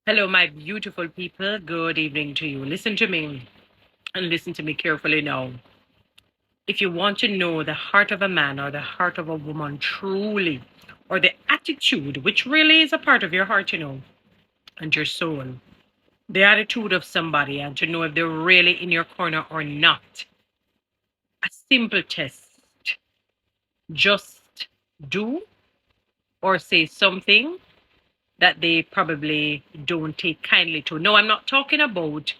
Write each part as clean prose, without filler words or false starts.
Hello, my beautiful people. Good evening to you. Listen to me and listen to me carefully now. If you want to know the heart of a man or the heart of a woman truly, or the attitude, which really is a part of your heart, and your soul, the attitude of somebody, and to know if they're really in your corner or not, a simple test. Just do or say something that they probably don't take kindly to. No, I'm not talking about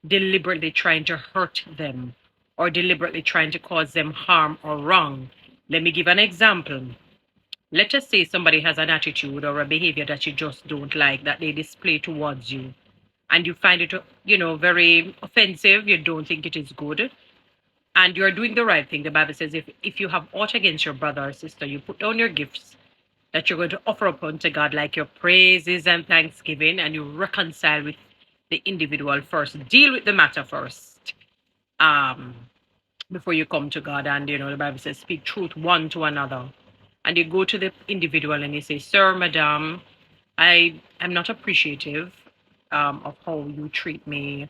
deliberately trying to hurt them or deliberately trying to cause them harm or wrong. Let me give an example. Let us say somebody has an attitude or a behavior that you just don't like that they display towards you, and you find it, very offensive. You don't think it is good, and you're doing the right thing. The Bible says if you have aught against your brother or sister, you put down your gifts that you're going to offer up unto God, like your praises and thanksgiving, and you reconcile with the individual first. Deal with the matter first, um, before you come to God. And the Bible says, speak truth one to another. And you go to the individual and you say, Sir, Madam, I am not appreciative of how you treat me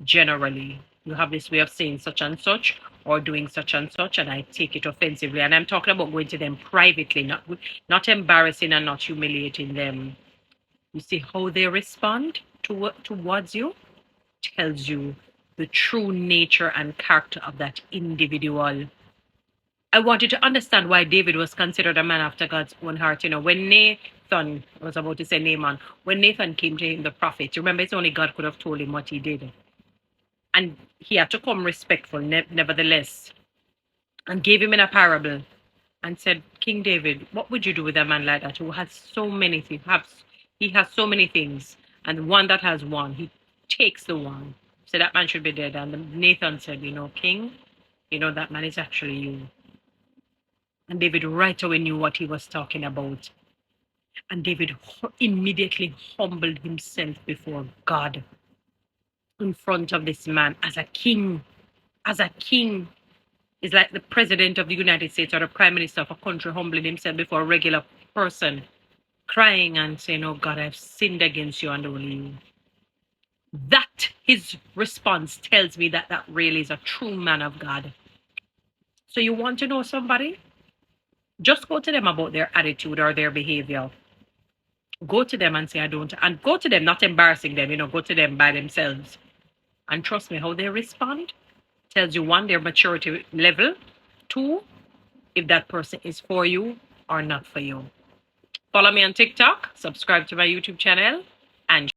generally. You have this way of saying such and such or doing such and such, and I take it offensively. And I'm talking about going to them privately, not embarrassing and not humiliating them. You see how they respond towards you tells you the true nature and character of that individual. I want you to understand why David was considered a man after God's own heart. When Nathan, I was about to say Naaman, when Nathan came to him, the prophet, remember it's only God could have told him what he did. And he had to come respectful, nevertheless, and gave him in a parable and said, King David, what would you do with a man like that who has so many things? He has so many things, and the one that has one, he takes the one. So that man should be dead. And Nathan said, King, that man is actually you. And David right away knew what he was talking about. And David immediately humbled himself before God in front of this man as a king. As a king is like the president of the United States or the prime minister of a country humbling himself before a regular person, crying and saying, Oh God, I've sinned against you and only you. That his response tells me that that really is a true man of God. So you want to know somebody? Just go to them about their attitude or their behavior. Go to them and say, I don't. And go to them, not embarrassing them, go to them by themselves. And trust me, how they respond tells you one, their maturity level, two, if that person is for you or not for you. Follow me on TikTok, subscribe to my YouTube channel, and